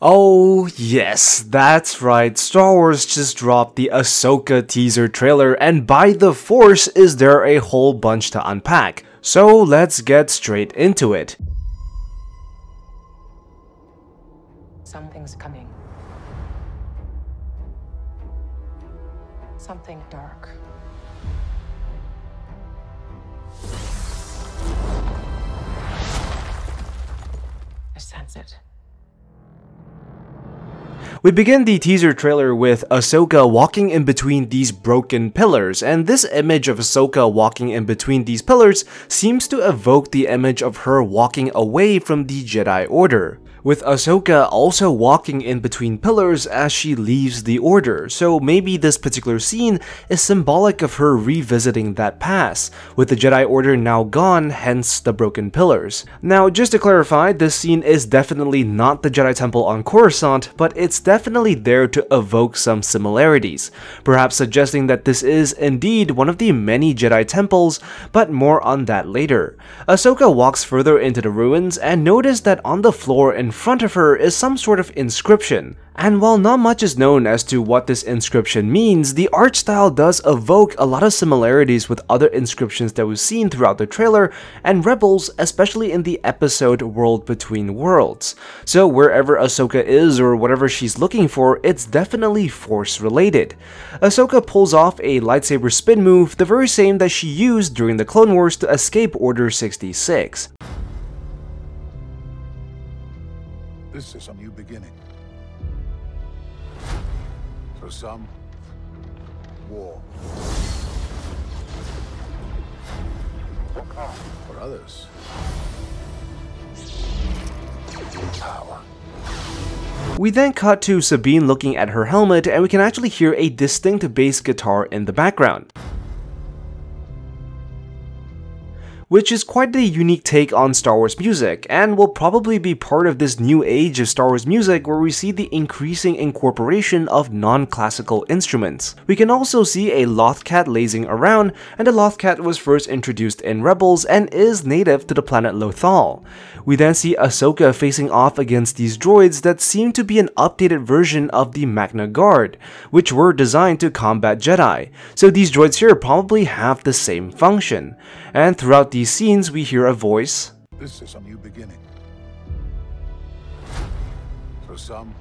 Oh yes, that's right, Star Wars just dropped the Ahsoka teaser trailer, and by the force is there a whole bunch to unpack. So let's get straight into it. Something's coming. Something dark. I sense it. We begin the teaser trailer with Ahsoka walking in between these broken pillars, and this image of Ahsoka walking in between these pillars seems to evoke the image of her walking away from the Jedi Order, with Ahsoka also walking in between pillars as she leaves the Order, so maybe this particular scene is symbolic of her revisiting that past, with the Jedi Order now gone, hence the broken pillars. Now, just to clarify, this scene is definitely not the Jedi Temple on Coruscant, but it's definitely there to evoke some similarities, perhaps suggesting that this is indeed one of the many Jedi temples, but more on that later. Ahsoka walks further into the ruins and notices that on the floor in front of her is some sort of inscription. And while not much is known as to what this inscription means, the art style does evoke a lot of similarities with other inscriptions that we've seen throughout the trailer and Rebels, especially in the episode World Between Worlds. So wherever Ahsoka is or whatever she's looking for, it's definitely Force related. Ahsoka pulls off a lightsaber spin move, the very same that she used during the Clone Wars to escape Order 66. This is a new beginning. For some, war. For others, power. We then cut to Sabine looking at her helmet, and we can actually hear a distinct bass guitar in the background, which is quite a unique take on Star Wars music, and will probably be part of this new age of Star Wars music where we see the increasing incorporation of non-classical instruments. We can also see a Lothcat lazing around, and the Lothcat was first introduced in Rebels and is native to the planet Lothal. We then see Ahsoka facing off against these droids that seem to be an updated version of the Magna Guard, which were designed to combat Jedi, so these droids here probably have the same function. And throughout these scenes we hear a voice. This is a new beginning. For some,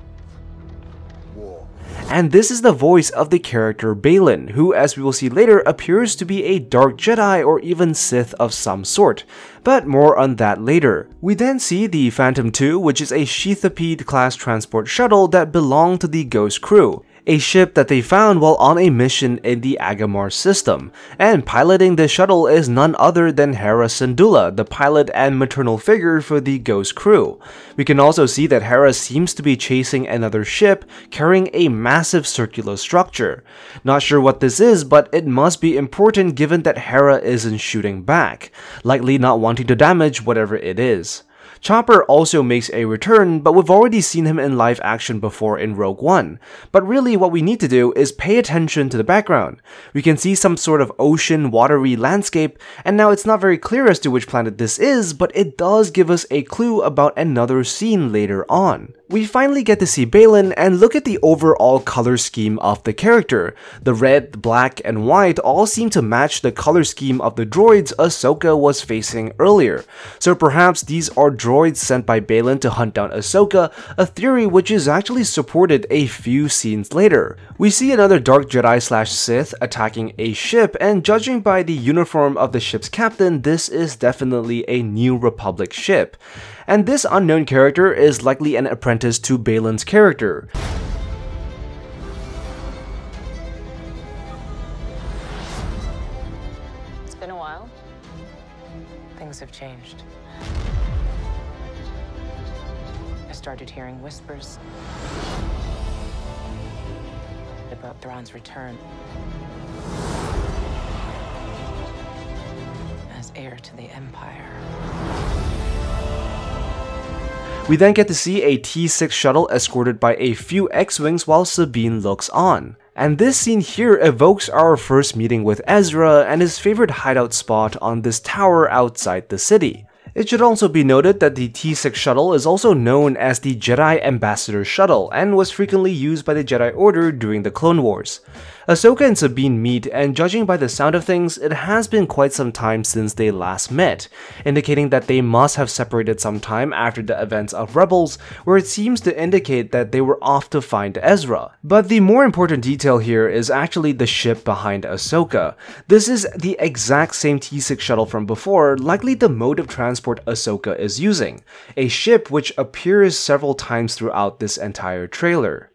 war. And this is the voice of the character Baylan, who, as we will see later, appears to be a dark Jedi or even Sith of some sort, but more on that later. We then see the Phantom II, which is a Sheathipede class transport shuttle that belonged to the Ghost crew, a ship that they found while on a mission in the Agamar system, and piloting this shuttle is none other than Hera Syndulla, the pilot and maternal figure for the Ghost crew. We can also see that Hera seems to be chasing another ship carrying a massive circular structure. Not sure what this is, but it must be important given that Hera isn't shooting back, likely not wanting to damage whatever it is. Chopper also makes a return, but we've already seen him in live action before in Rogue One. But really what we need to do is pay attention to the background. We can see some sort of ocean, watery landscape, and now it's not very clear as to which planet this is, but it does give us a clue about another scene later on. We finally get to see Baylan and look at the overall color scheme of the character. The red, black, and white all seem to match the color scheme of the droids Ahsoka was facing earlier. So perhaps these are droids sent by Baylan to hunt down Ahsoka, a theory which is actually supported a few scenes later. We see another Dark Jedi / Sith attacking a ship, and judging by the uniform of the ship's captain, this is definitely a New Republic ship. And this unknown character is likely an apprentice to Baylan's character. It's been a while. Things have changed. I started hearing whispers about Thrawn's return as heir to the Empire. We then get to see a T-6 shuttle escorted by a few X-Wings while Sabine looks on. And this scene here evokes our first meeting with Ezra and his favorite hideout spot on this tower outside the city. It should also be noted that the T6 shuttle is also known as the Jedi Ambassador Shuttle and was frequently used by the Jedi Order during the Clone Wars. Ahsoka and Sabine meet, and judging by the sound of things, it has been quite some time since they last met, indicating that they must have separated sometime after the events of Rebels, where it seems to indicate that they were off to find Ezra. But the more important detail here is actually the ship behind Ahsoka. This is the exact same T6 shuttle from before, likely the mode of transport Ahsoka is using, a ship which appears several times throughout this entire trailer.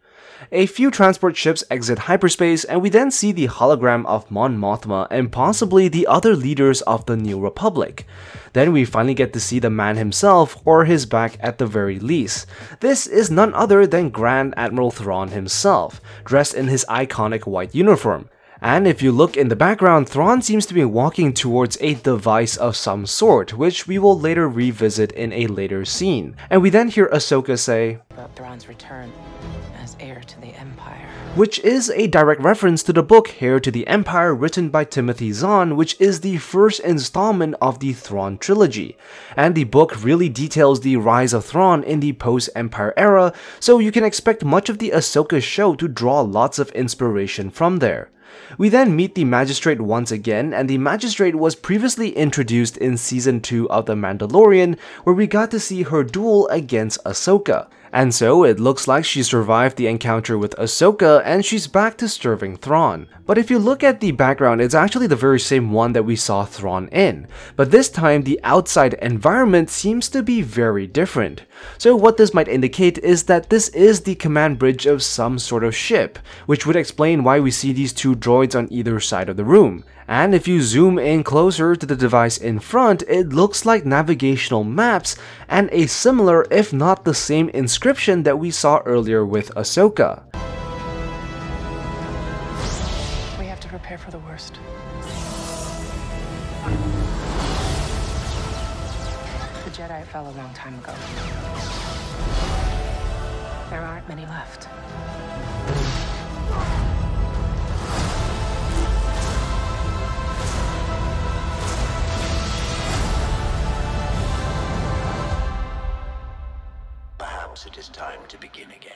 A few transport ships exit hyperspace, and we then see the hologram of Mon Mothma and possibly the other leaders of the New Republic. Then we finally get to see the man himself, or his back at the very least. This is none other than Grand Admiral Thrawn himself, dressed in his iconic white uniform. And if you look in the background, Thrawn seems to be walking towards a device of some sort, which we will later revisit in a later scene. And we then hear Ahsoka say, About Thrawn's return as heir to the Empire. Which is a direct reference to the book Heir to the Empire written by Timothy Zahn, which is the first installment of the Thrawn trilogy. And the book really details the rise of Thrawn in the post-Empire era, so you can expect much of the Ahsoka show to draw lots of inspiration from there. We then meet the Magistrate once again, and the Magistrate was previously introduced in Season 2 of The Mandalorian, where we got to see her duel against Ahsoka. And so it looks like she survived the encounter with Ahsoka and she's back to serving Thrawn. But if you look at the background, it's actually the very same one that we saw Thrawn in. But this time, the outside environment seems to be very different. So what this might indicate is that this is the command bridge of some sort of ship, which would explain why we see these two droids on either side of the room. And if you zoom in closer to the device in front, it looks like navigational maps and a similar, if not the same, inscription that we saw earlier with Ahsoka. We have to prepare for the worst. The Jedi fell a long time ago. There aren't many left. Perhaps it is time to begin again.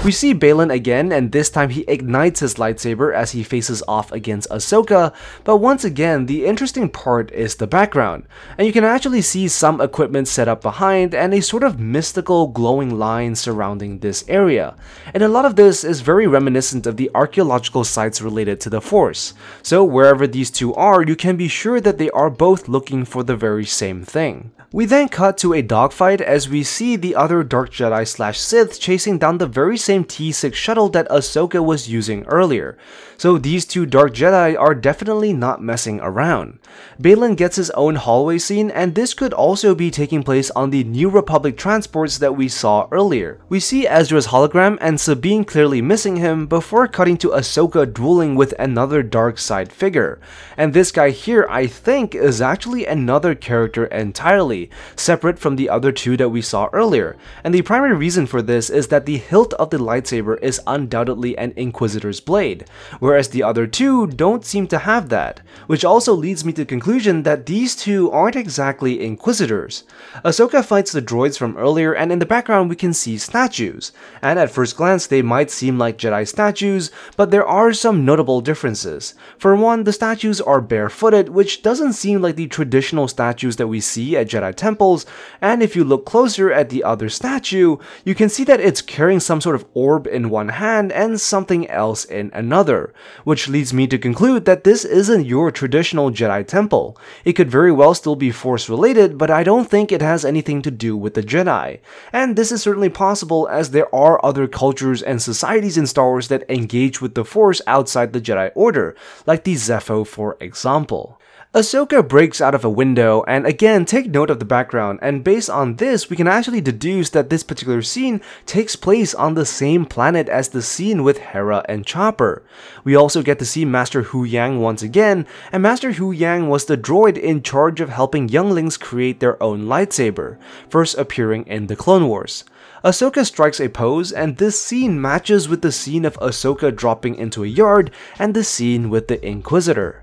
We see Baylan again, and this time he ignites his lightsaber as he faces off against Ahsoka, but once again, the interesting part is the background, and you can actually see some equipment set up behind and a sort of mystical glowing line surrounding this area, and a lot of this is very reminiscent of the archaeological sites related to the Force, so wherever these two are, you can be sure that they are both looking for the very same thing. We then cut to a dogfight as we see the other Dark Jedi / Sith chasing down the very same T6 shuttle that Ahsoka was using earlier. So these two Dark Jedi are definitely not messing around. Baylan gets his own hallway scene, and this could also be taking place on the New Republic transports that we saw earlier. We see Ezra's hologram and Sabine clearly missing him before cutting to Ahsoka dueling with another dark side figure. And this guy here, I think, is actually another character entirely, separate from the other two that we saw earlier. And the primary reason for this is that the hilt of the lightsaber is undoubtedly an Inquisitor's blade, whereas the other two don't seem to have that, which also leads me to the conclusion that these two aren't exactly Inquisitors. Ahsoka fights the droids from earlier, and in the background we can see statues, and at first glance they might seem like Jedi statues, but there are some notable differences. For one, the statues are barefooted, which doesn't seem like the traditional statues that we see at Jedi temples, and if you look closer at the other statue, you can see that it's carrying some sort of orb in one hand and something else in another, which leads me to conclude that this isn't your traditional Jedi temple. It could very well still be Force related, but I don't think it has anything to do with the Jedi. And this is certainly possible as there are other cultures and societies in Star Wars that engage with the Force outside the Jedi Order, like the Zepho for example. Ahsoka breaks out of a window, and again take note of the background, and based on this we can actually deduce that this particular scene takes place on the same planet as the scene with Hera and Chopper. We also get to see Master Huyang once again, and Master Huyang was the droid in charge of helping younglings create their own lightsaber, first appearing in the Clone Wars. Ahsoka strikes a pose, and this scene matches with the scene of Ahsoka dropping into a yard and the scene with the Inquisitor.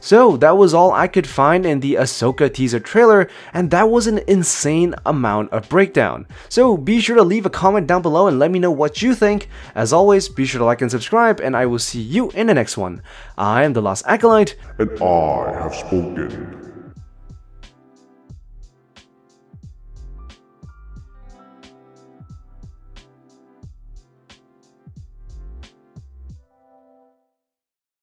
So that was all I could find in the Ahsoka teaser trailer, and that was an insane amount of breakdown. So be sure to leave a comment down below and let me know what you think. As always, be sure to like and subscribe, and I will see you in the next one. I am the Lost Acolyte, and I have spoken.